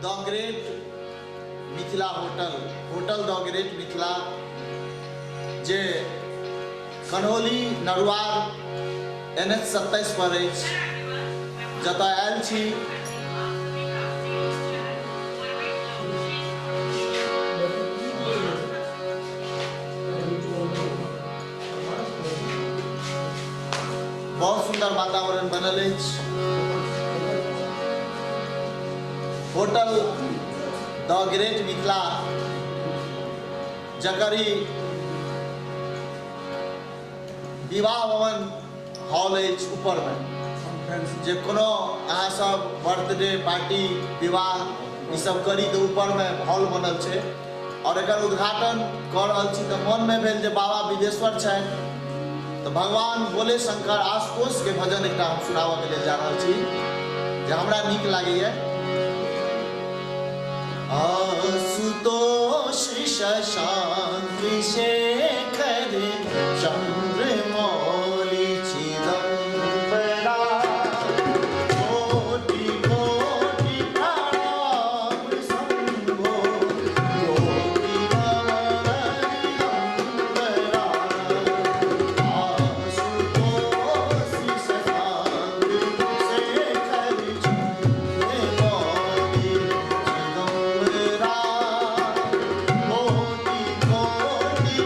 The great Mithila hotel the great Mithila J Kanhauli Naruar NH 27 पर अछि, जतऽ आयल छी। बहुत सुंदर वातावरण बनल अछि। होटल द ग्रेट मिथिला जकर ही विवाह भवन हॉल अछि ऊपर में, जे कोनो अहाँ सब बर्थडे पार्टी विवाह ई सब करी तो ऊपर में हॉल बनल छै। और एकर उद्घाटन कर रहल छी तो मन में भेल जे बाबा विदेश्वर छथि, तो भगवान भोले शंकर आशुतोष के भजन एक हम सुनाबऽ के लिए जा रहल छी जे हमरा नीक लागैए। आशुतोष शशांक शेखर चंद्रमौलि चिदंबरा, कोटि कोटि प्रणाम शंभो योगी दिगंबरा। आशुतोष शशांक शेखर चंद्रमौलि चिदंबरा, कोटि कोटि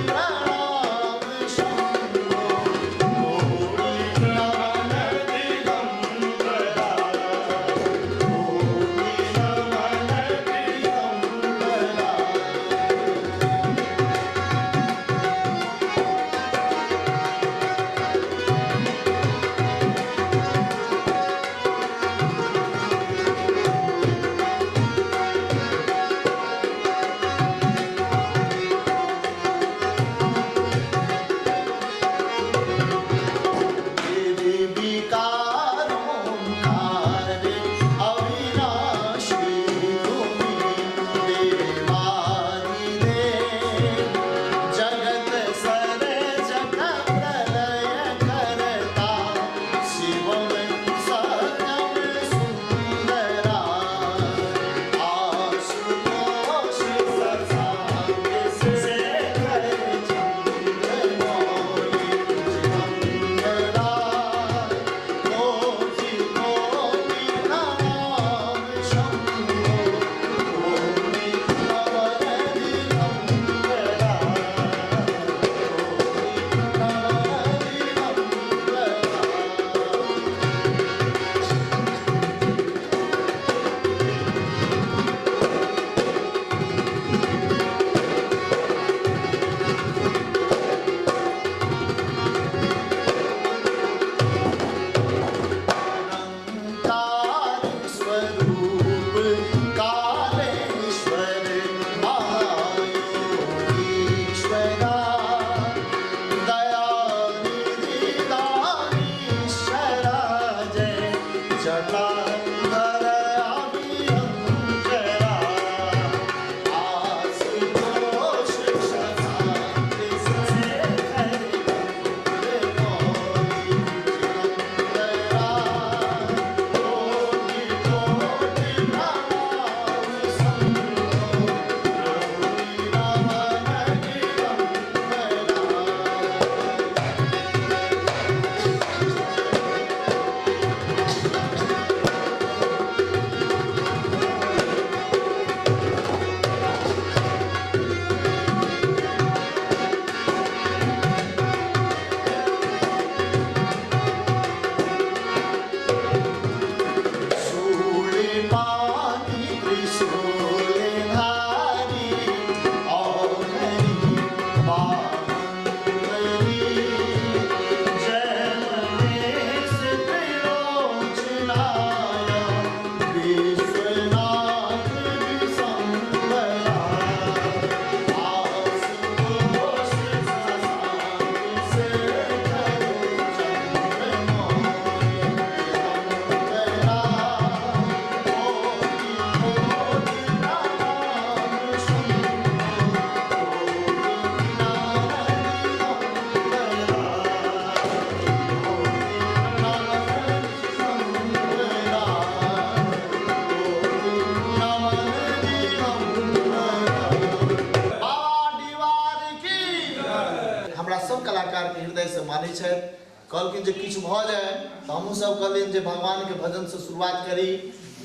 कहलखिन जे किछु भऽ जाए तऽ हमहूँ सब कहलिन जे भगवान के भजन से शुरुआत करी,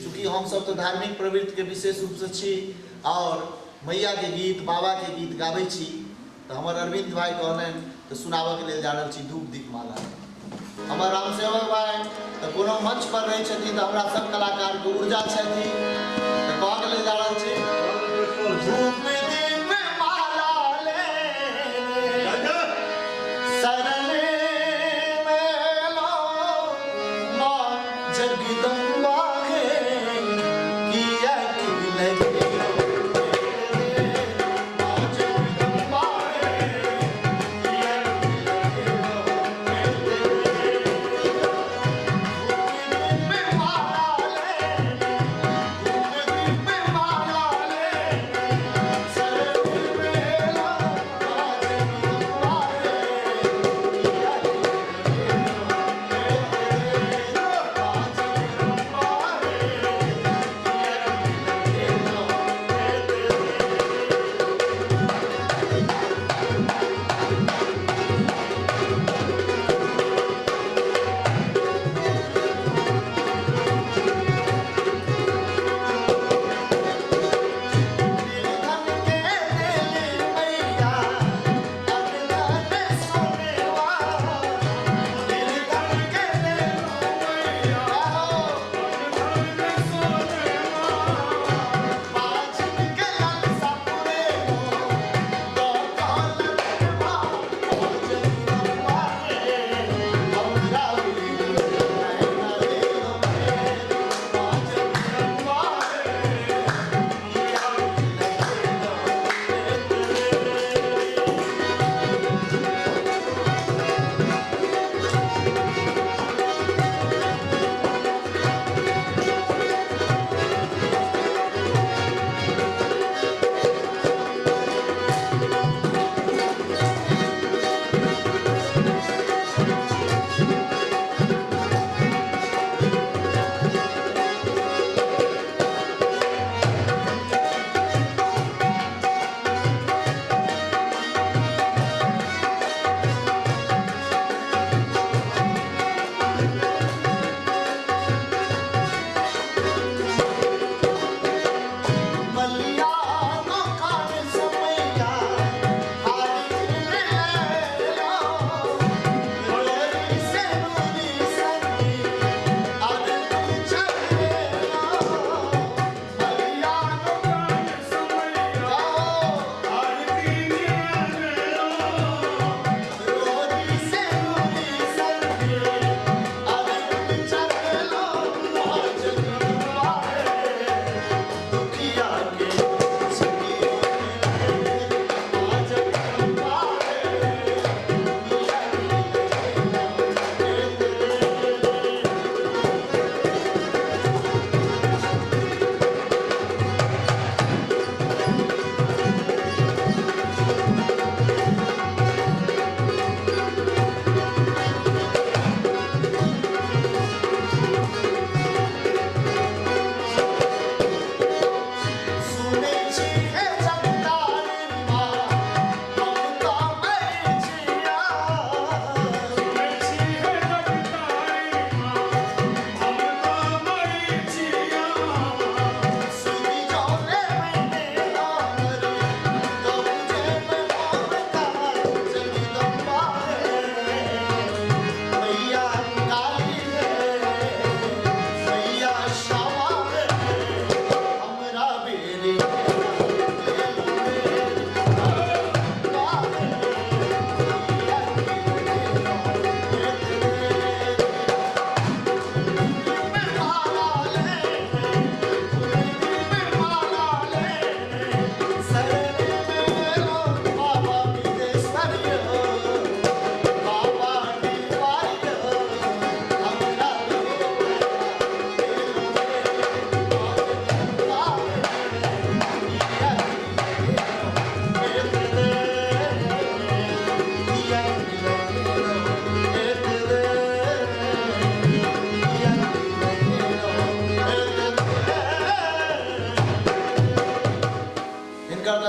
चूँकि हम सब तो धार्मिक प्रवृत्ति के विशेष रूप से छी और मैया के गीत बाबा के गीत गाबै छी। तो हमर अरविंद भाई कहलन तो सुनाबऽ के लेल जा रहल छी धूप दीपमाला। हमर रामसेवक भाई तो कोनो मंच पर रहै छथिन तो हमरा सब कलाकार के ऊर्जा छथिन तो कहऽ के लेल जा रहल छी धूप दीपमाला ले शरण में लो मां जगदम्बा है किया कि लगे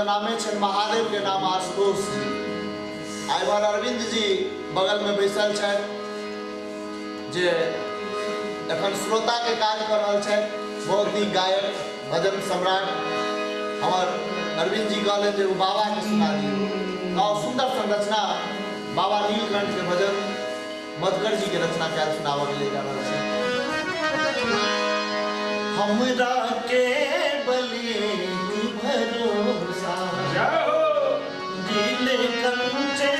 नामे छन महादेव के नाम आशुतोष जी। आइ हमर अरविंद जी बगल में बैसल छथि जे एखन श्रोता के काज कर रहल छथि, बहुत ही गायक भजन सम्राट हमर अरविंद जी कहले जे बाबा के सुना दियौ। और सुंदर संरचना बाबा नीलकंठ के भजन मधुकर जी के रचना कैल सुनावा के ले जा रहल छै। हमरा के बलि भरोसा दिल कंचे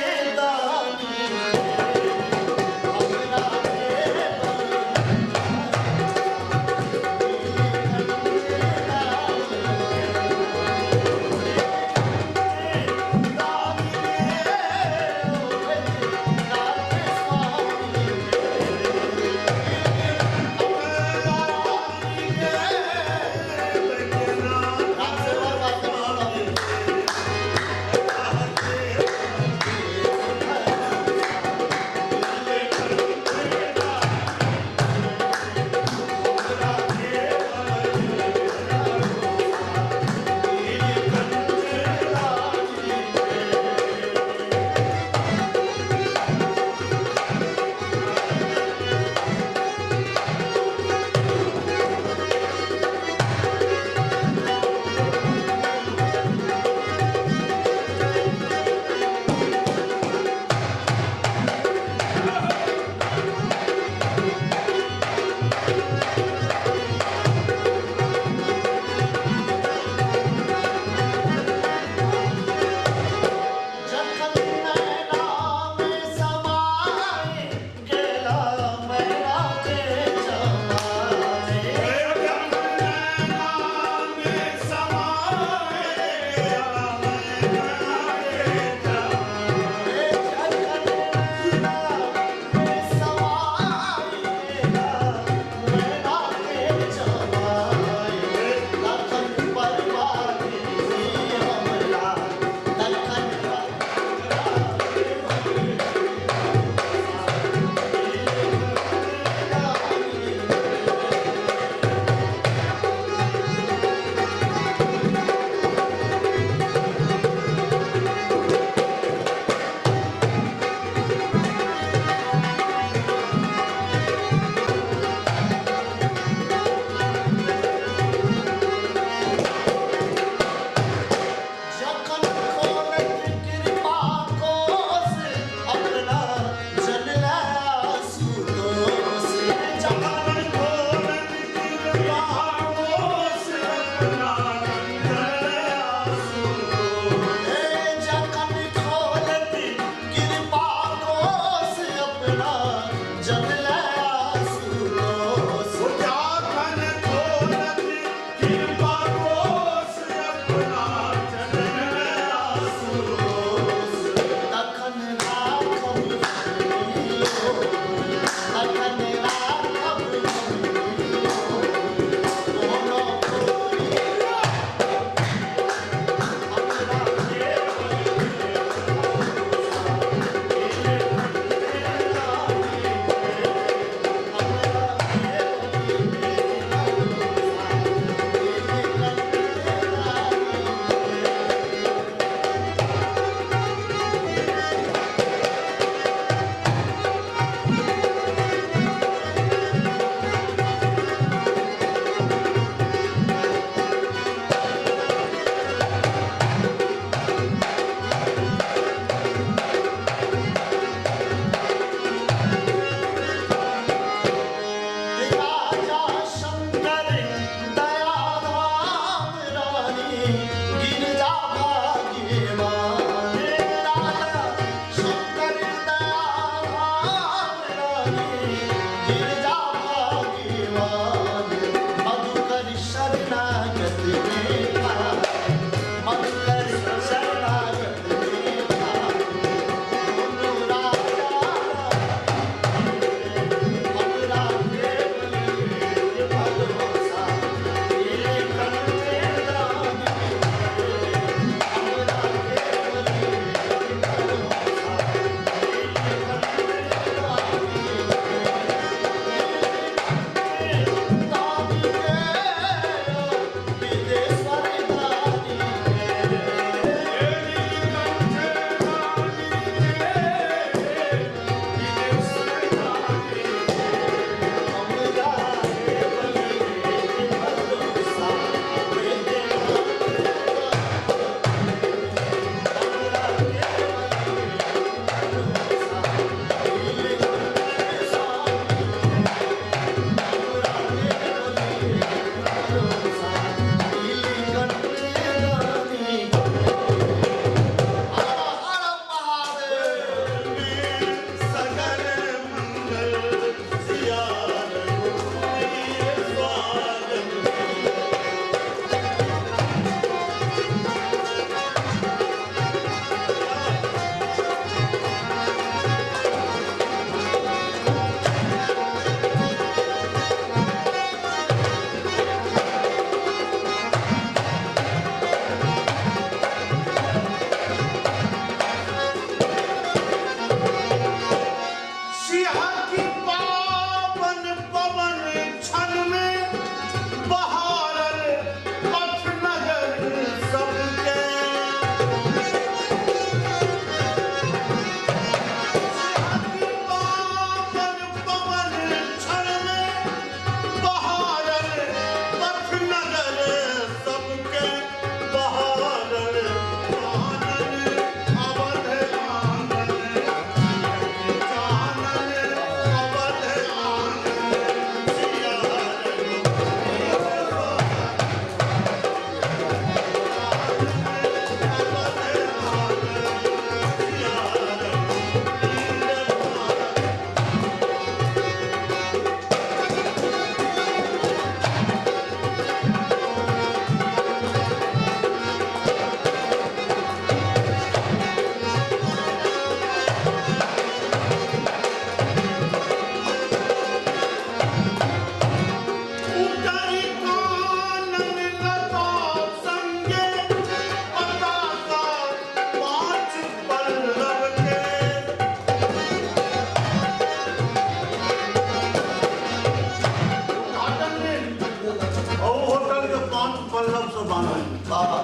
बाबा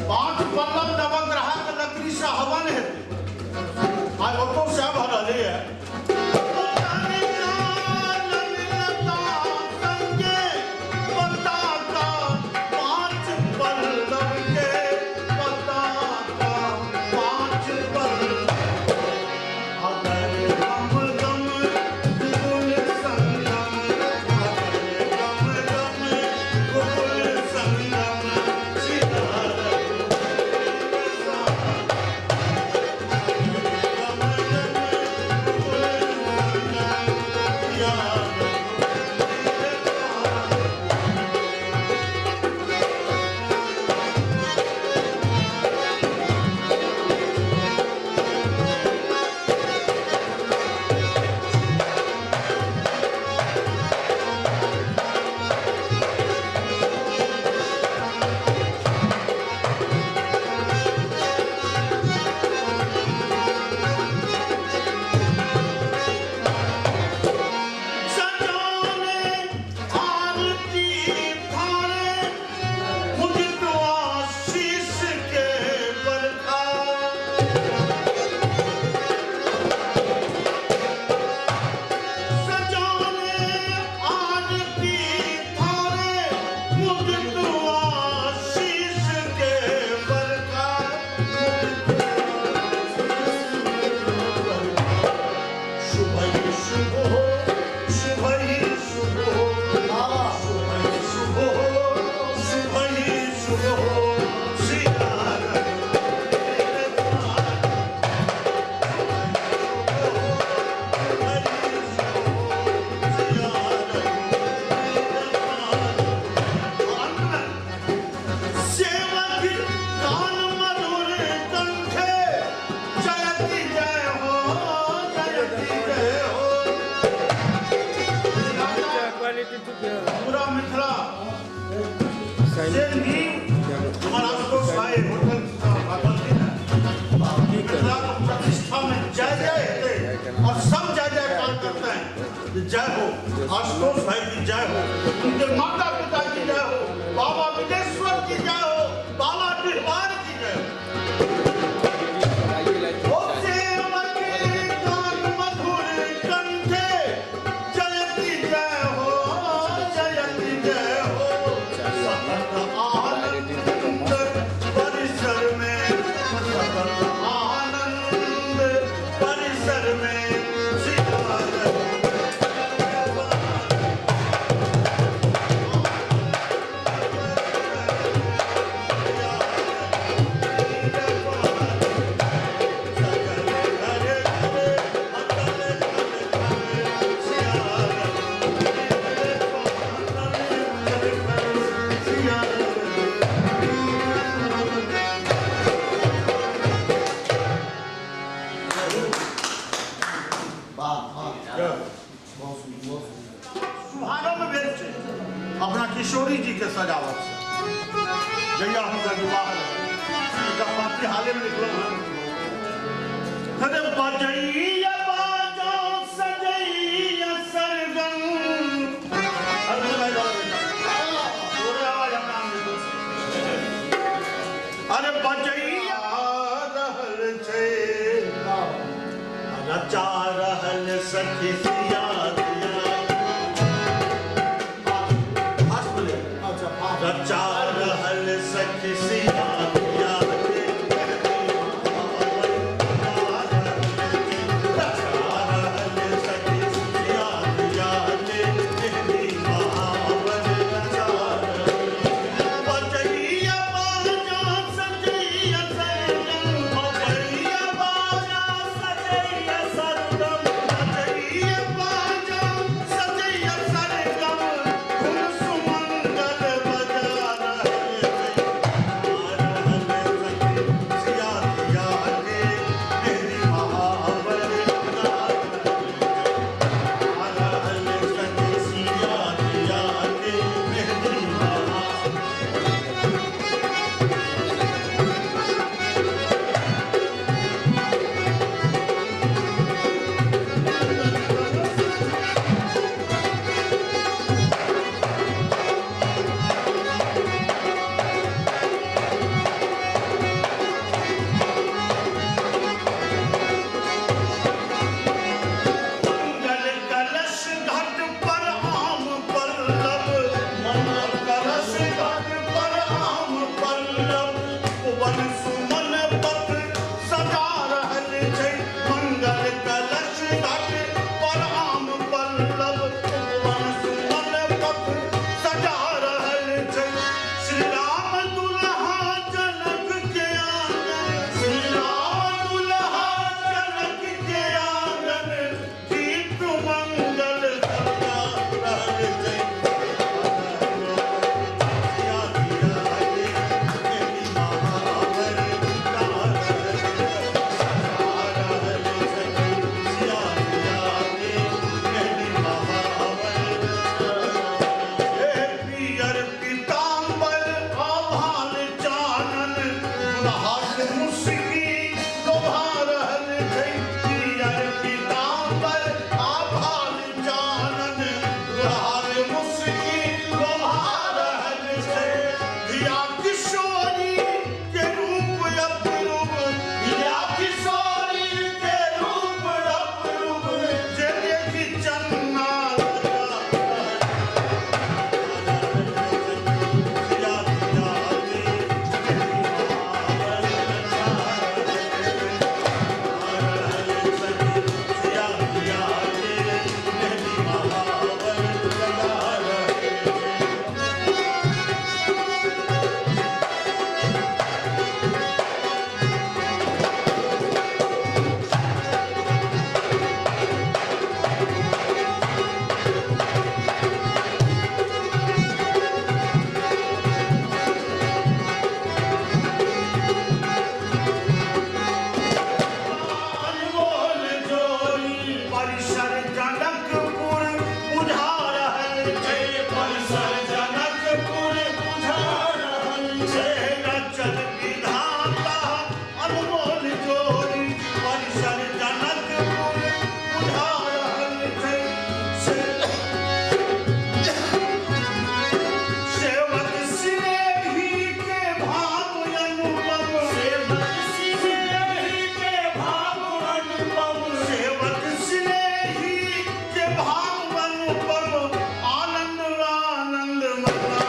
पांच पल्लव नवग्रह के लकड़ी से हवन हेतु आज ऑटो से भरल है पूरा मिथिला से भी हमारा आशुतोष भाई होटल मिथिला को प्रतिष्ठा में जय जय है और सब जय जयकार करते हैं। जय हो आशुतोष भाई की जय हो, उनके माता पिता की जय हो, बाबा विदेश्वर की जय हो, बाबा बिरबार की जय हो। अपना किशोरी जी के सजावट से जैया उनका विवाह पार्टी हाले में निकलो अरे बजैया बाजो सजैया सरगम अरे बजैया रहल छे रचा रहल सखी सिया रचा रहल सखी सिया Yeah. सेना चल विधाता अनमोल जोड़ी परिसर जनकपुर उधारन थे सेवक सिनेही के भाव अनुपम सेवक सिनेही के भाव अनुपम आनंद आनंद मता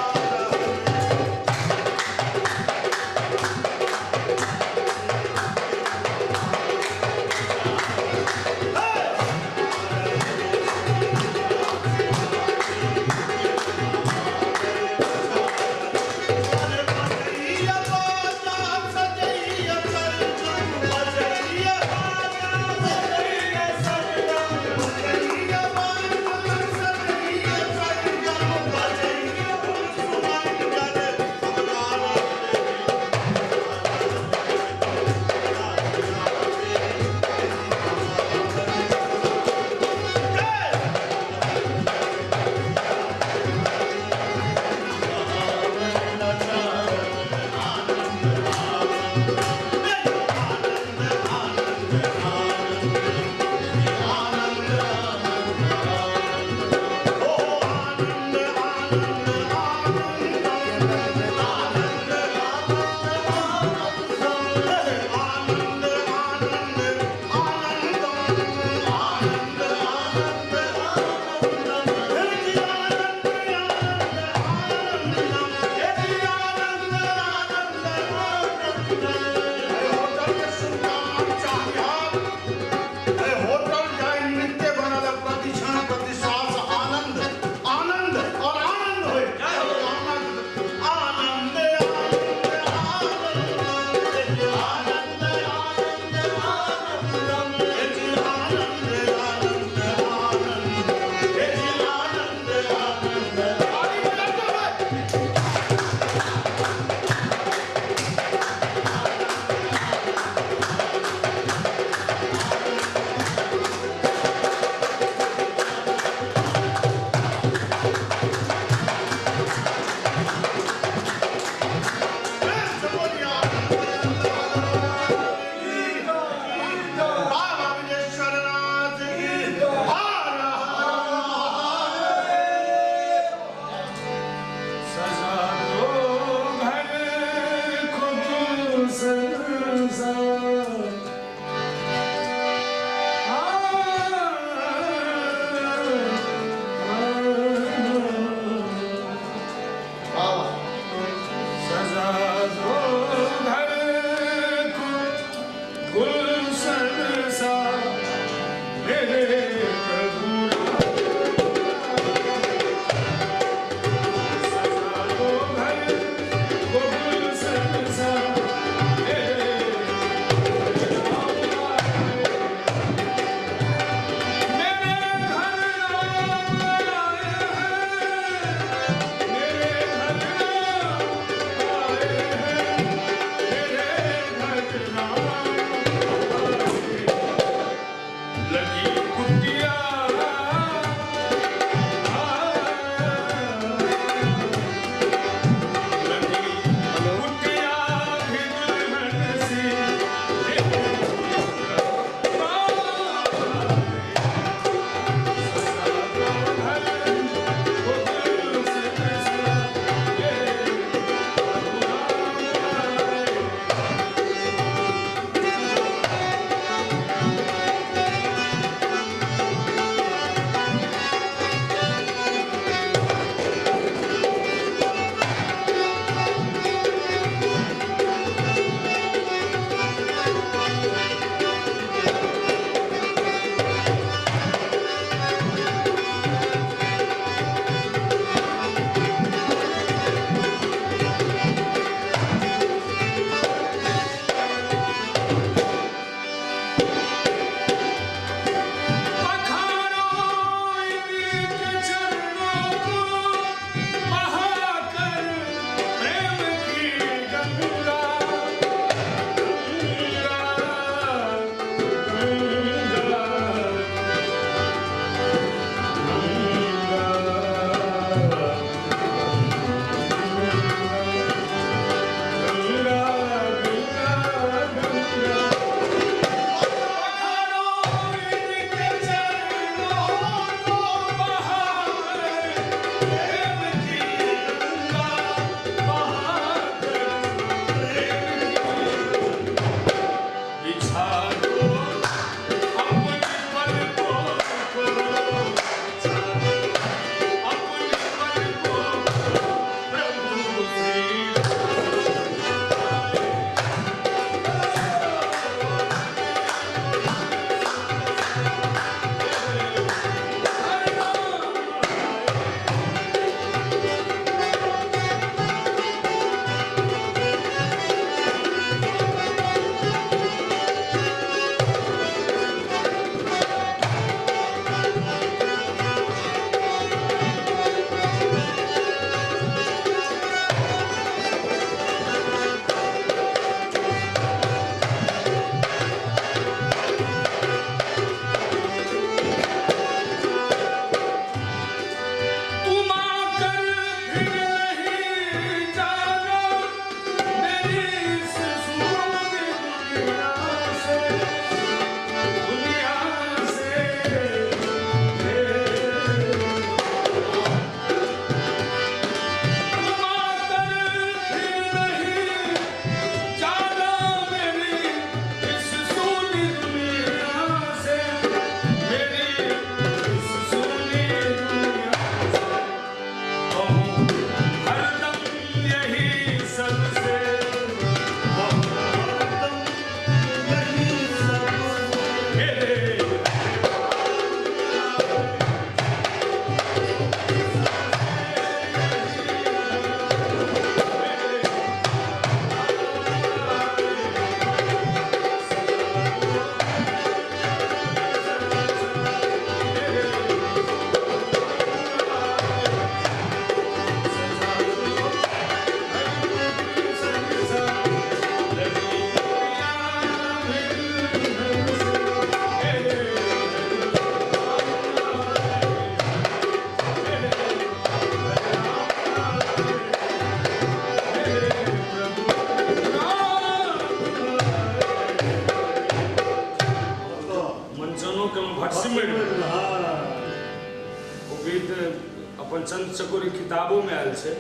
किताबों में आयल छै,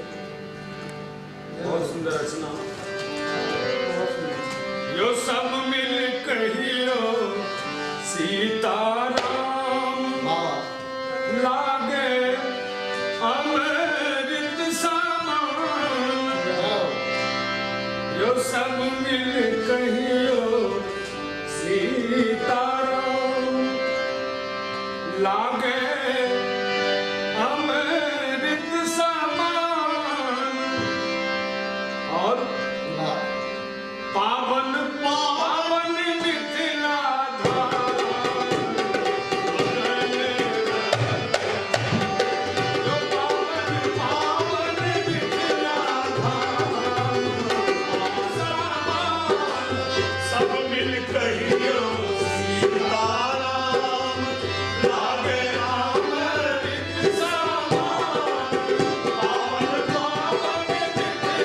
बहुत सुंदर रचना। यो सब मिल कहियो सीताराम, लागे अमृत समान। यो सब मिल कहियो सीताराम, लागे अमृत समान। और पावन पावन मिथिला धाम, जो पावन पावन मिथिला धाम, सब मिल कहियो सीताराम, लागे अमृत समान। पावन पावन मिथिला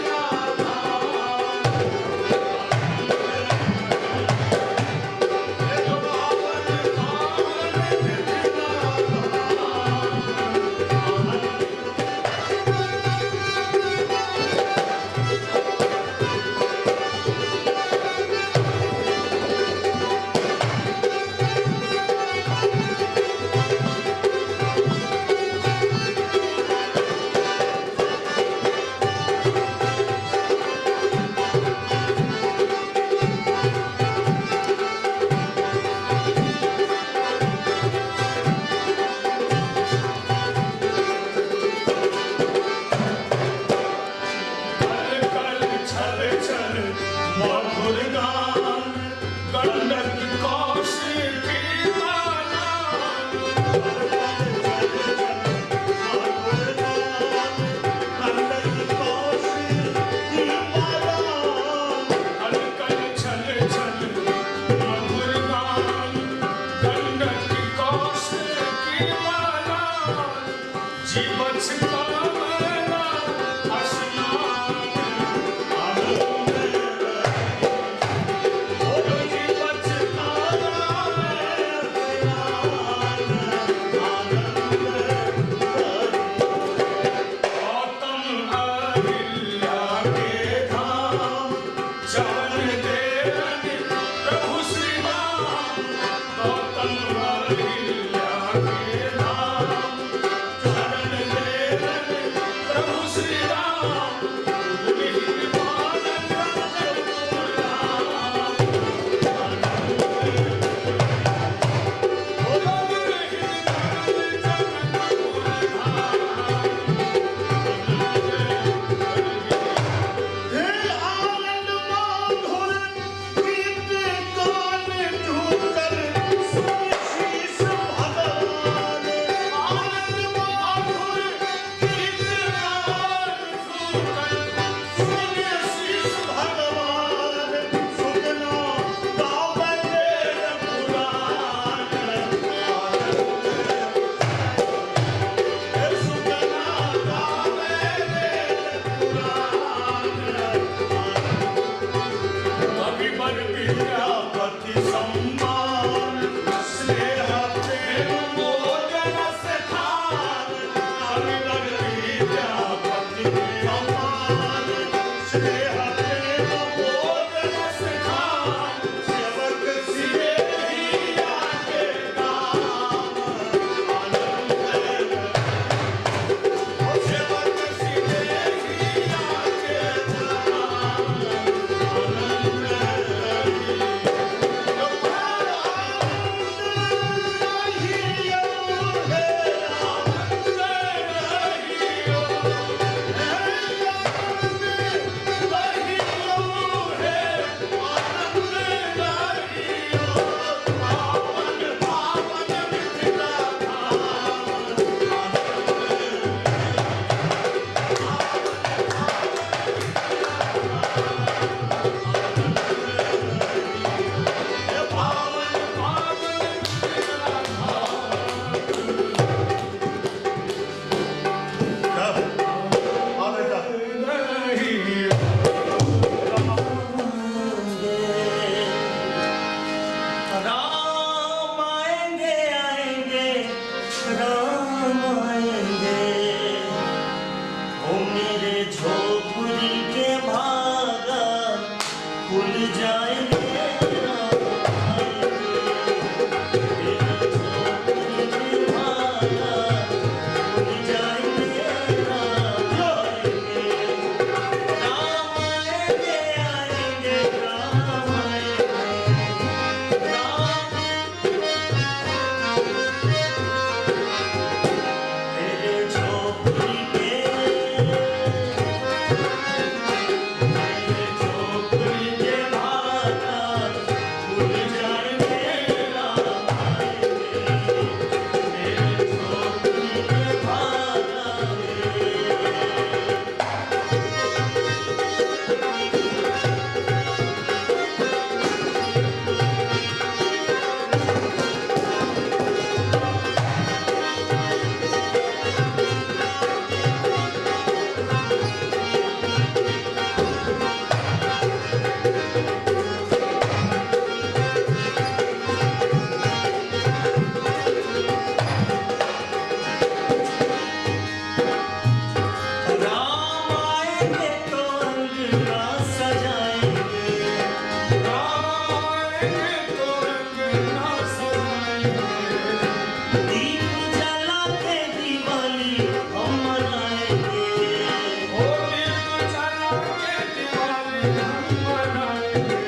अंगना सजाएंगे, राम आएंगे तो अंगना सजाएंगे, दीप जला के दिवाली हम मनाएंगे, ओ दीप जला के दिवाली हम मनाएंगे,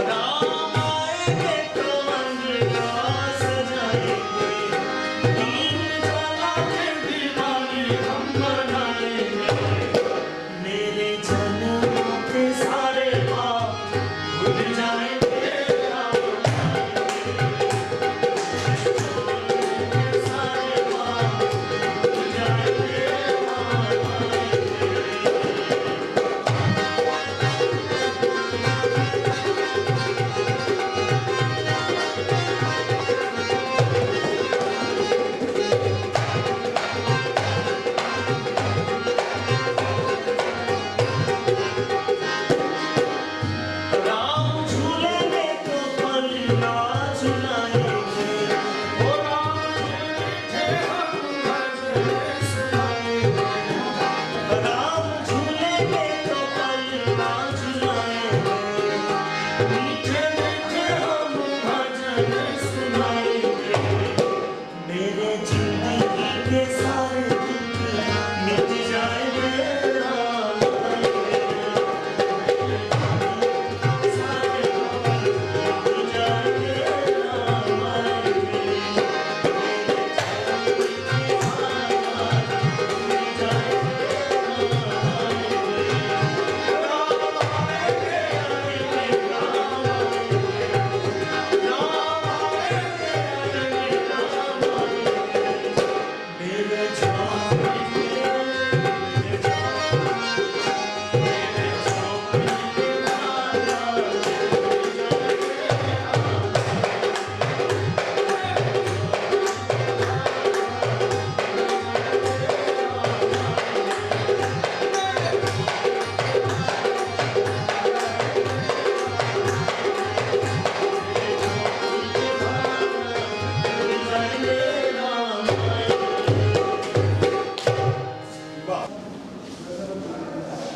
राम आएंगे तो अंगना सजाएंगे, दीप जला के दिवाली हम मनाएंगे। मेरे जन्म के सारे पाप भूल जाएंगे, राम सारे पाप भूल जाएंगे, राम राम झूले में तो पलना झुलाएंगे, ओ राम जी मीठे हम भजन सुनाएंगे, राम झूले में तो पलना झुलाएंगे, मीठे मीठे हम भजन सुनाएंगे। मेरे जिंदगी के सारे दुख मिट जाएंगे, राम आएंगे, सारे दुख मिट जाएंगे, राम आएंगे।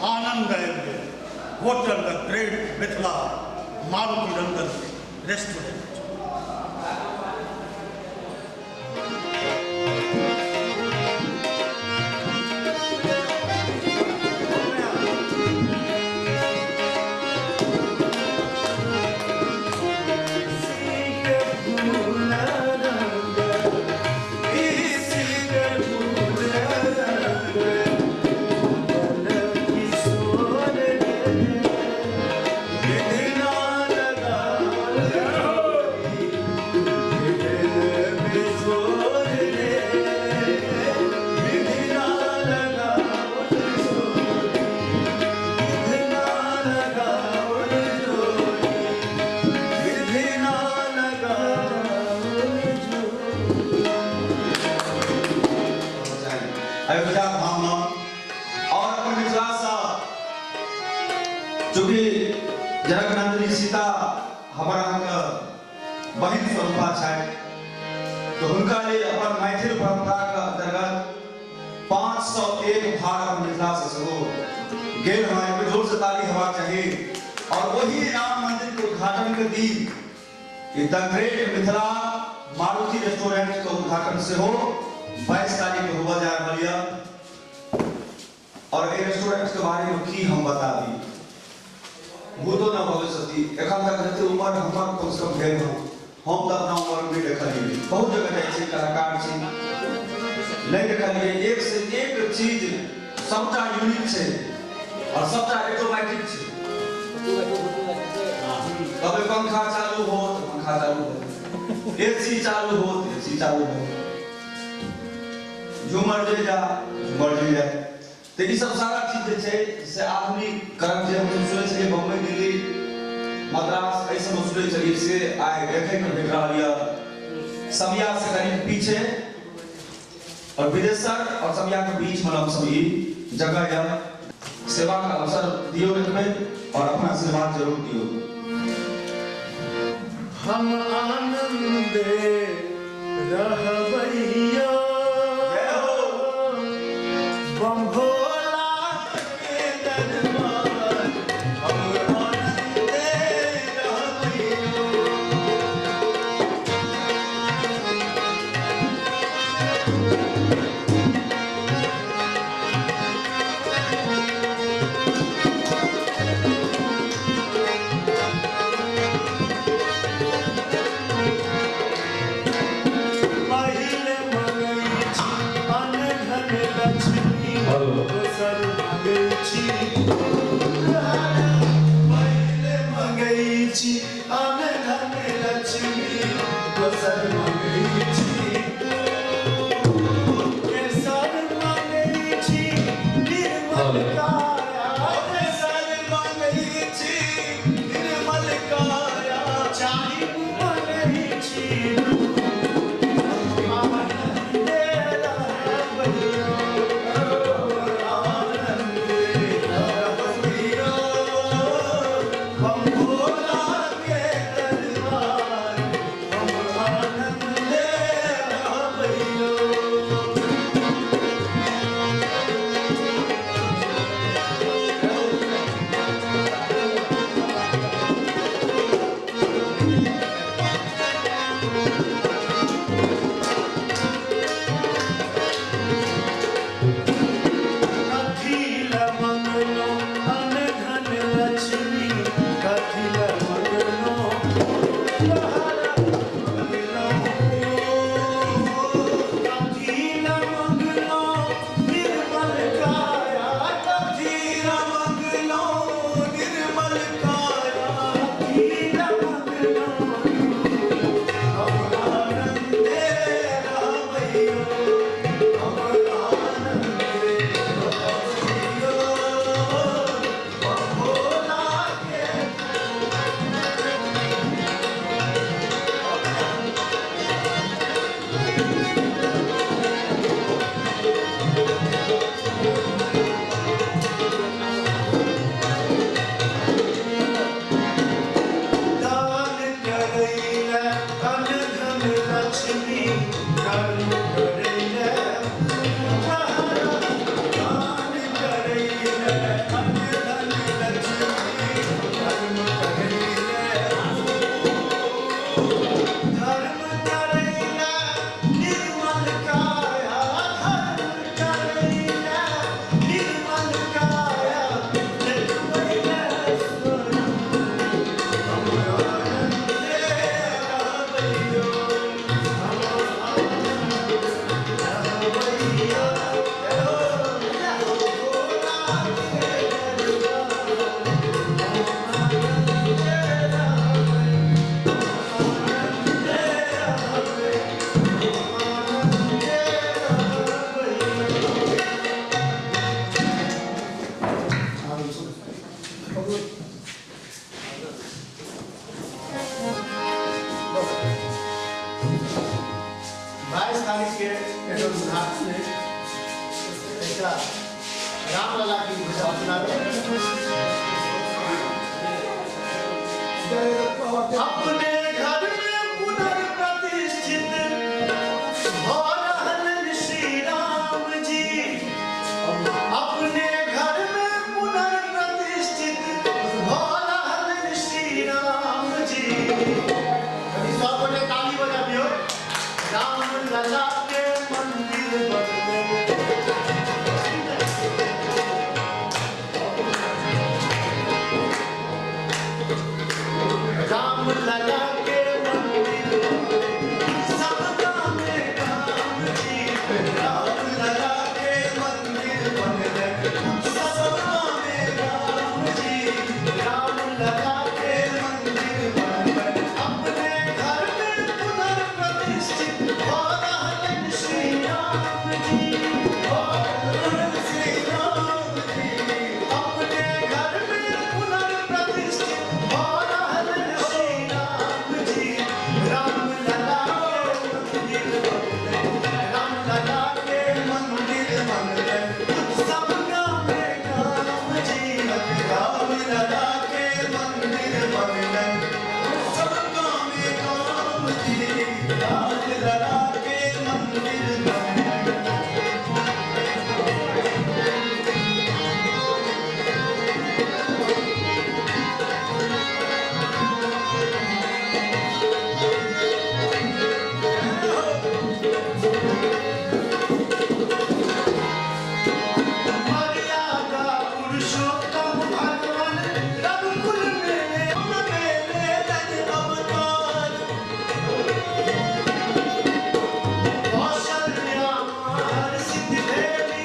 आनंद आएंगे hotel the great Mithila Maruti Rangan restaurant. Ayodhya Dham और अपन विश्वास चूंकि जनकनंदिनी सीता हमारा बहिन स्वरूपा है तो उनका लिए अपन मैथिल परंपरा का अंतर्गत 501 भाग अपन मिथिला से शुरू गेल हमारे जोर से ताली हवा चाहिए और वही राम मंदिर के उद्घाटन के दिन the great Mithila Maruti restaurant का उद्घाटन से हो 22 तारीख को हुआ जा रहा है और ये रेस्टोरेंट के बारे में की हम बता दी भूतो न भवे सती एखन तक जते उम्र हमर कम से कम भेल हम तक ना उम्र में देखलिए बहुत जगह जाय छै कलाकार छी नहीं देखलिए एक से एक चीज सबटा यूनिक छै और सबटा ऑटोमेटिक छै कभी पंखा चालू हो तो पंखा चालू हो एसी चालू हो तो एसी चालू हो झूमर जे जा झूमर जे जा तो ये सब सारा चीज है से आधुनिक कर्म जे हम सुने छलिए बम्बई दिल्ली मद्रास ऐसे में सुने छलिए से आए देखे के देख रहा लिया समिया से करीब पीछे और विदेशर और समिया के बीच में हम सब ये जगह या सेवा का अवसर दियो में और अपना आशीर्वाद जरूर दियो। हम आनंदे रहबैया बम भोला के दरबार बाईस तारीख के घाट में रामलला की घोषणा अपने घर में पुनर्प्रतिष्ठित हो रहलन श्री राम जी। अपने घर में पुनर्प्रतिष्ठित हो रहलन श्री राम जी। सब बोले ताली बजाबियो। रामलला के मंदिर बनले। रामलला के मंदिर सब काम में काम जी। रामलला के मंदिर बनले सब काम में काम जी। रामलला के मंदिर बनले अपने घर में पुनर्प्रतिष्ठित हो रहलन श्री राम जी। हो रहलन श्री राम जी। अपने घर में पुनर्प्रतिष्ठित हो रहलन श्री राम जी। रामलला के मंदिर बनले। रामलला के मंदिर बनले सब काम में काम जी। रामलला के मंदिर बनले सब काम में काम जी। रामलला के मंदिर बनले। मर्यादा पुरुषोत्तम भगवान रघुकुल में लेलन अवतार। कौशल्या हर्षित देवी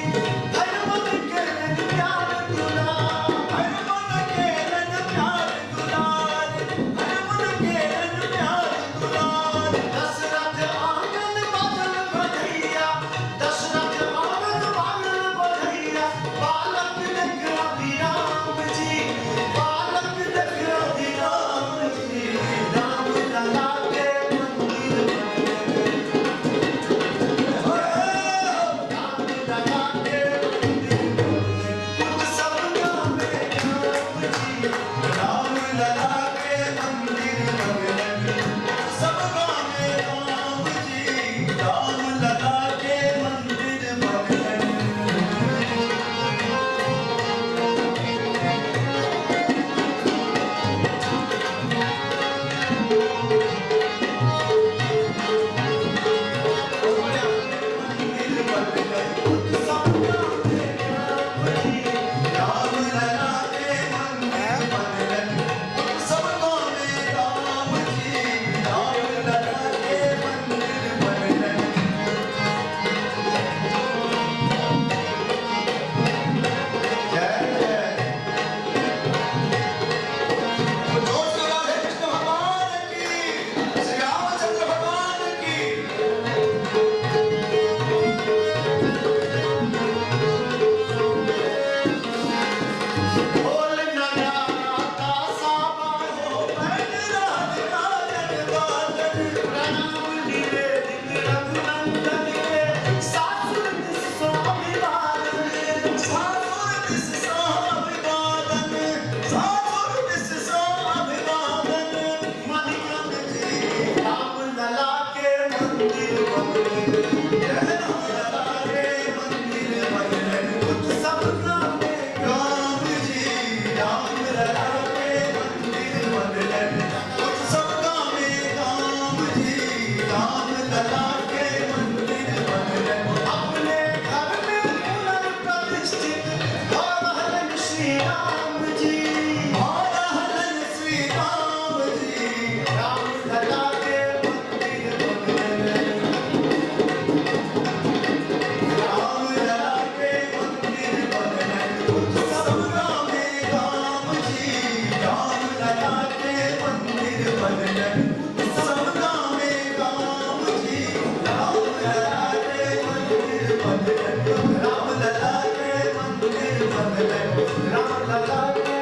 हनुमत केलन प्यार दुलार। हनुमत केलन प्यार दुलार। हनुमत केलन प्यार दुलार। दशरथ आंगन बादल बधैया। दशरथ आंगन बादल बधैया। बालक देख अभिराम जी। बालक देख अभिराम जी। रामलला के मंदिर बनले। रामलला के मंदिर बनले सब काम में काम जी। रामलला के मंदिर बनले सब काम में काम जी। रामलला के मंदिर बनले। राम लला के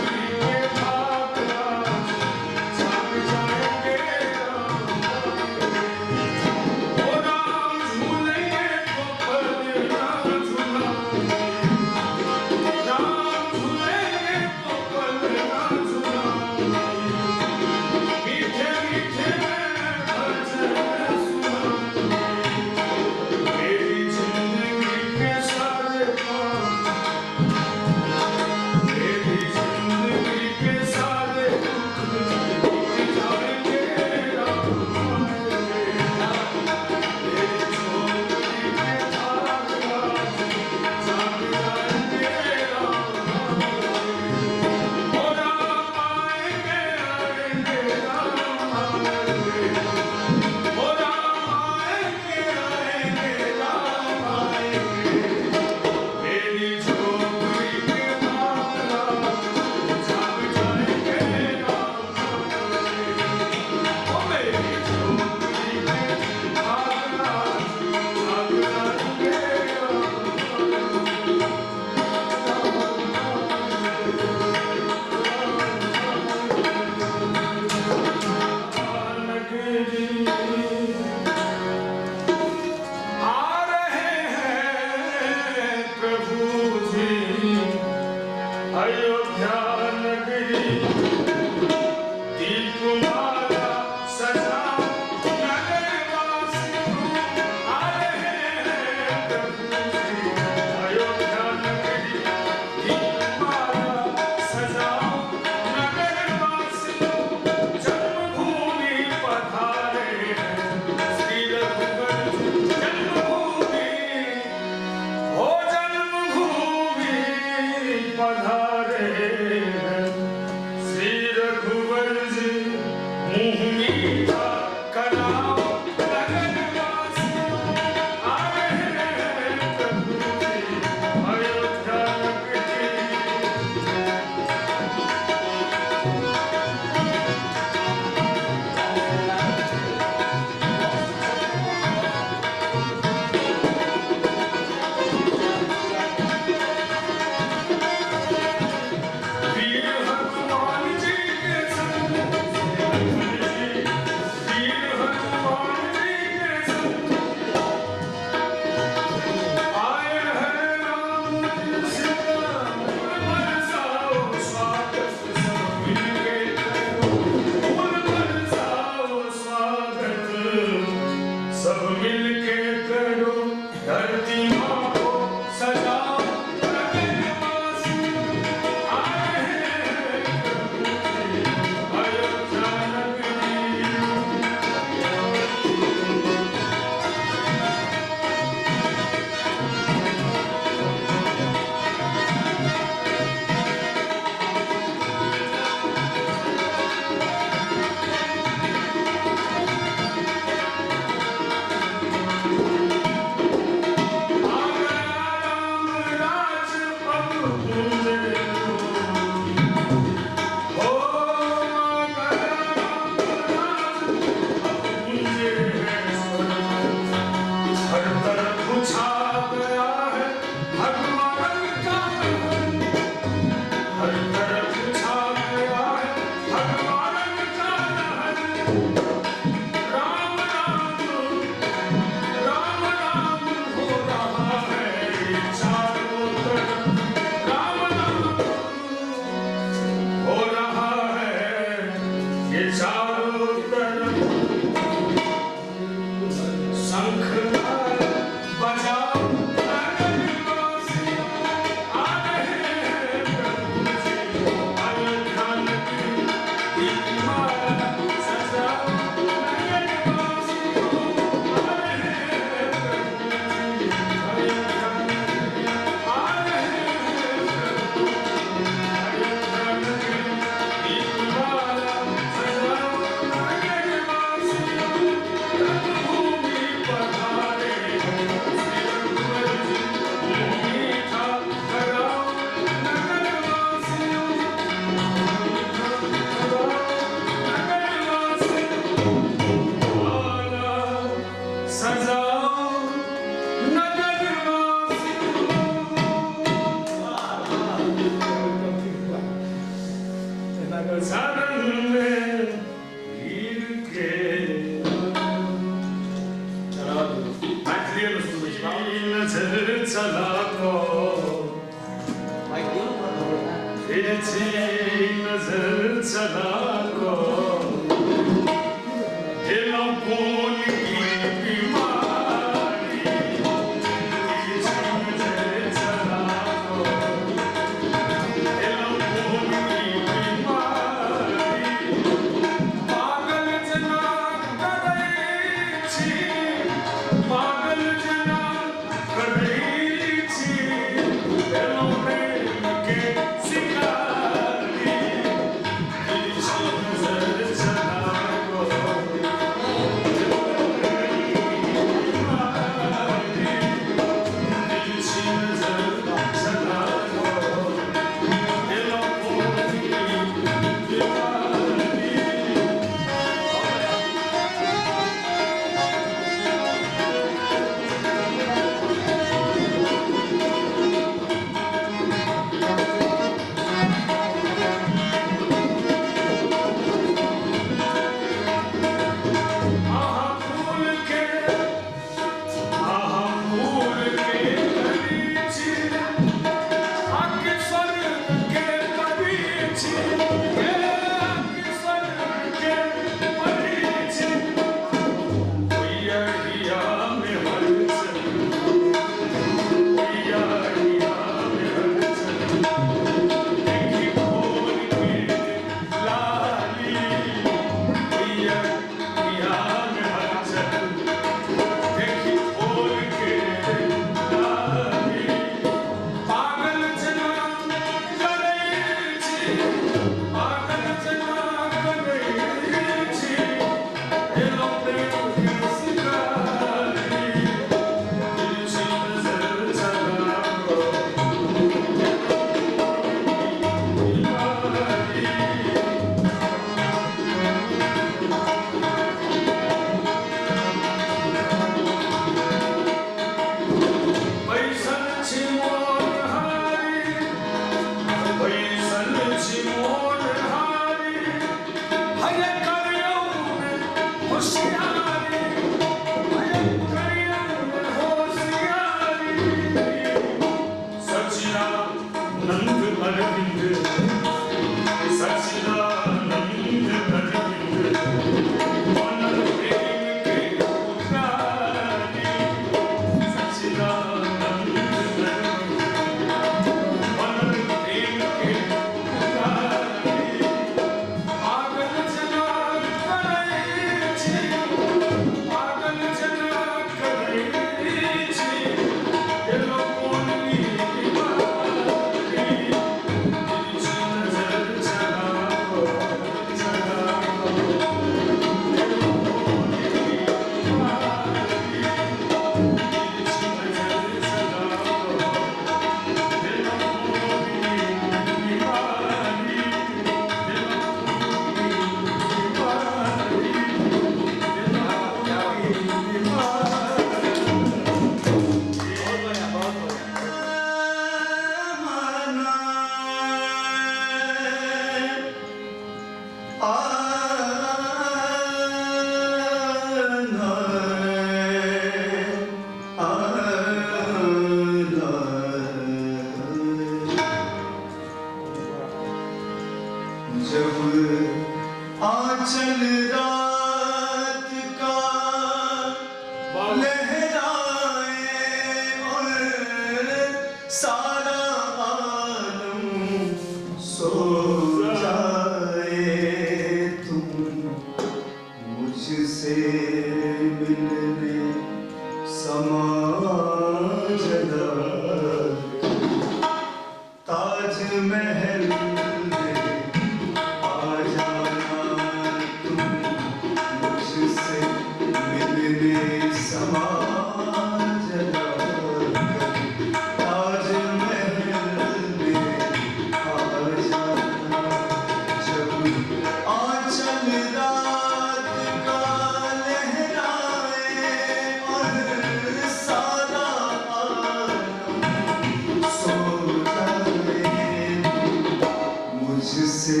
मुझसे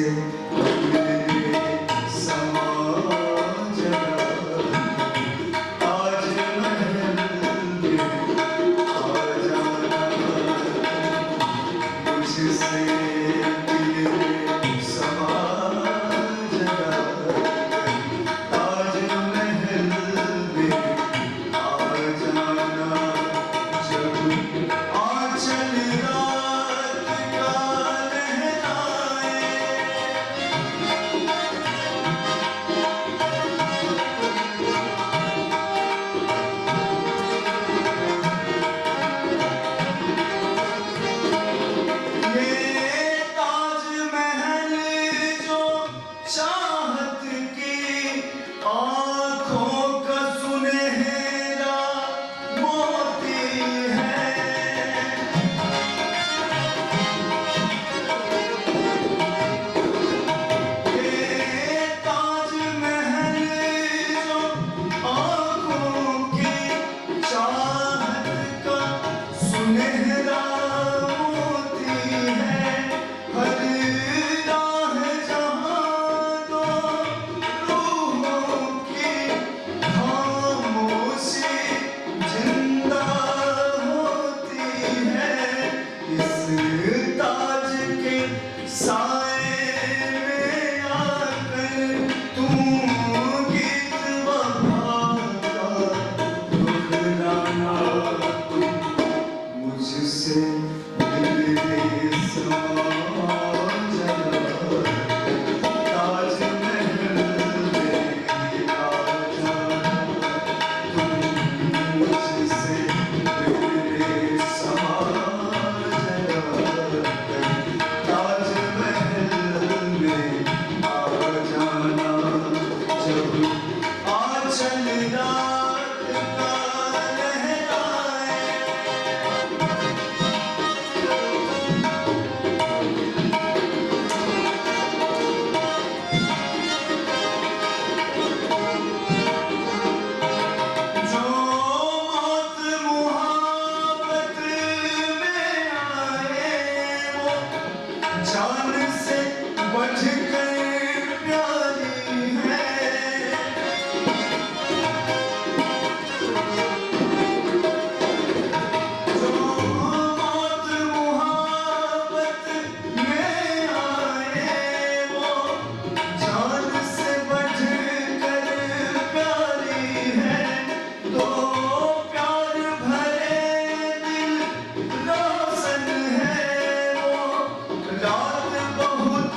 मेरे समा जगा ताज महल में आ जाना मुझसे मेरे समा जगा ताज महल में आ जाना जब आंचल रात का लहराए ये ताजमहल जो चाहत की आंखों का सुनहरा मोती है ये ताजमहल जो आंखों की चाहत का सुनहरा मोती है हर राह जहाँ दो रूहों की खामोशी जिंदा होती है इस ताज के साए में आकर तू गीत वफा का दोहराना मुझसे मेरे समा जगा ताज महल में आ जाना तुम मुझसे मेरे समा जगा ताज महल में आ जाना जब आंचल रात का लहराए जो मौत मुहाबत में आए वो जान से बढ़कर प्यारी है जो मौत मुहाबत में आए वो जान से बढ़कर प्यारी है तो प्यार भरे दिल रोशन है वो रात बहुत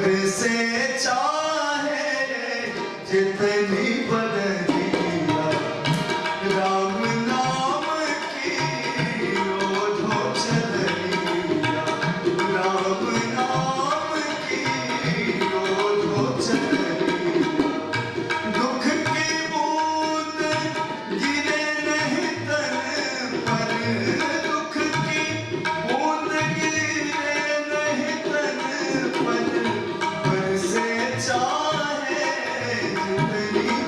बरसे चाहे जितनी बदलिया राम नाम की ओढ़ो चलिया राम नाम की ओढ़ो चलिया दुख की बूंद गिरे नहीं तन पर दुख की बूंद गिरे नहीं तन पर बरसे चाहे जितनी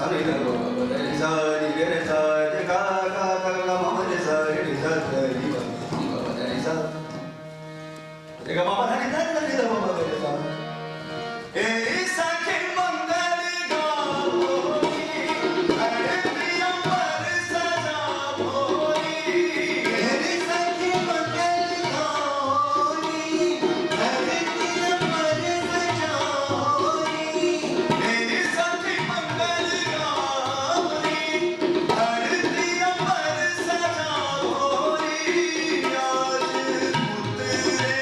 सारे गा मा मा रे सा रे रे सा रे गा गा गा गा मा मा रे सा रे सा रे गा मा मा रे सा रे गा मा मा रे सा रे सा मा मा रे सा ए सखे मंगल गावोनी अरे प्रिय पर सजा भोरी ए सखे मंगल गावोनी अरे प्रिय पर सजा भोरी ए सखे मंगल गावोनी अरे प्रिय पर सजा भोरी आज उतरे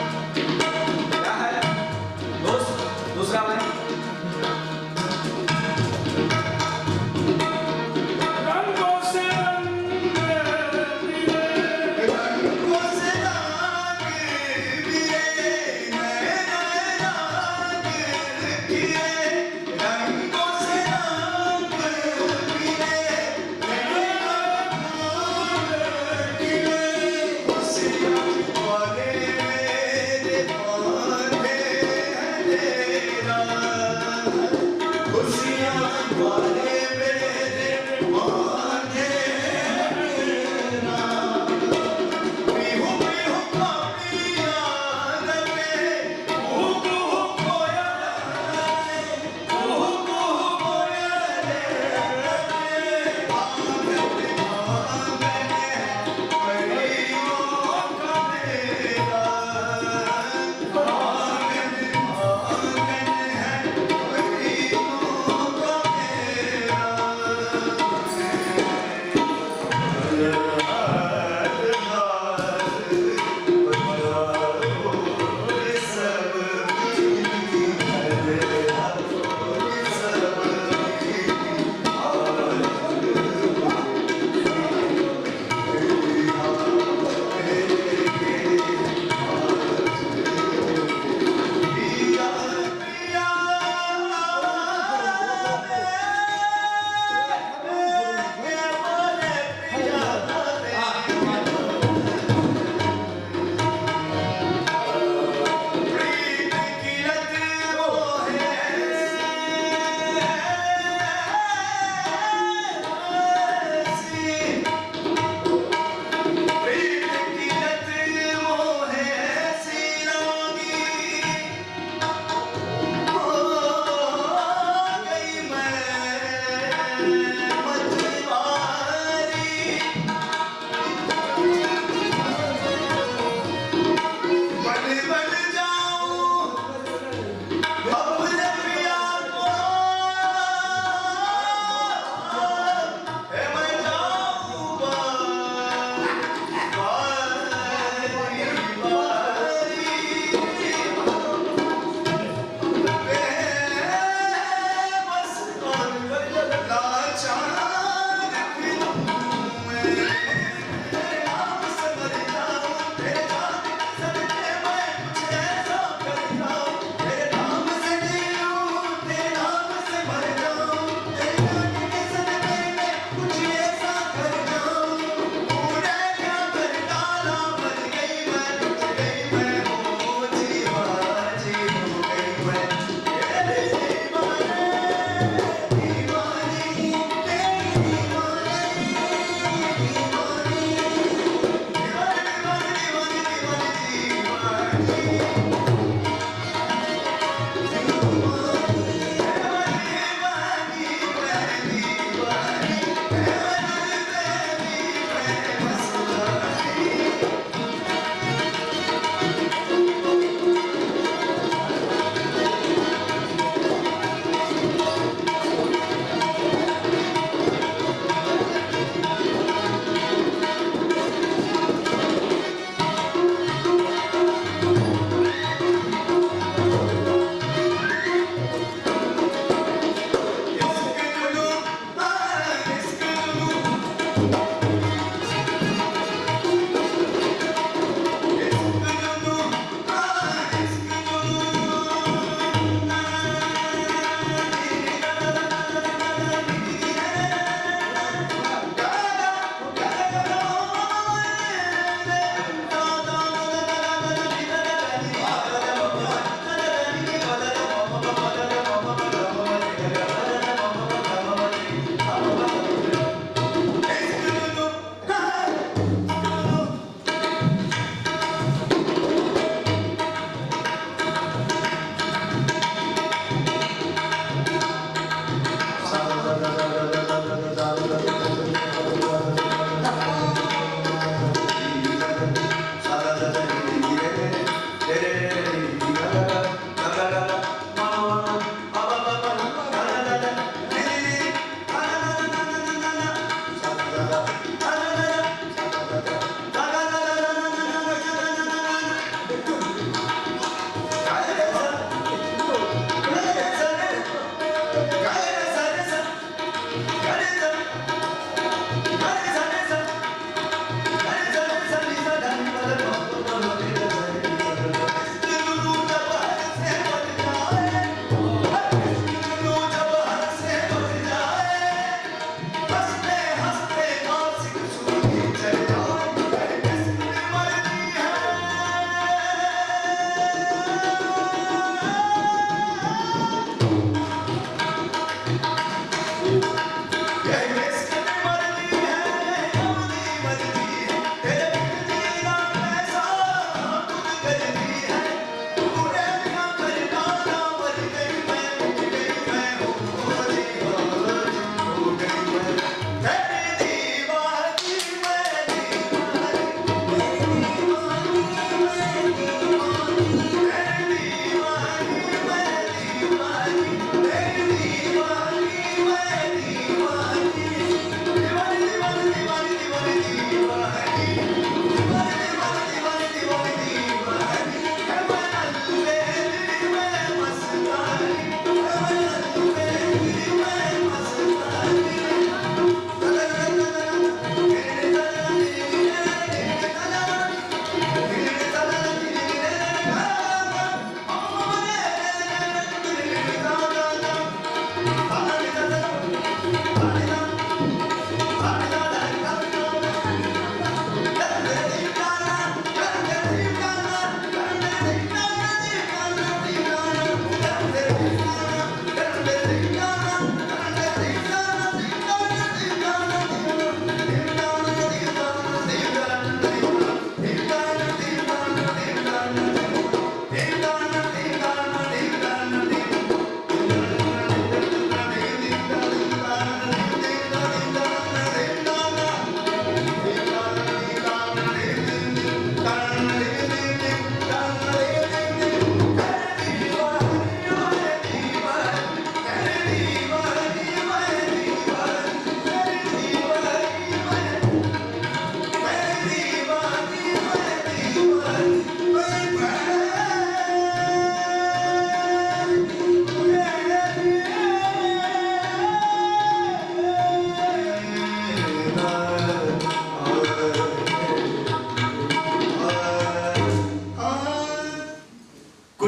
क्या है दोस्त दूसरा लाइन रंगों से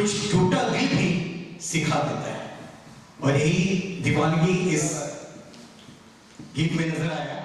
कुछ टूटा दिल भी सिखा देता है, और यही दीवानगी इस गीत में नजर आया।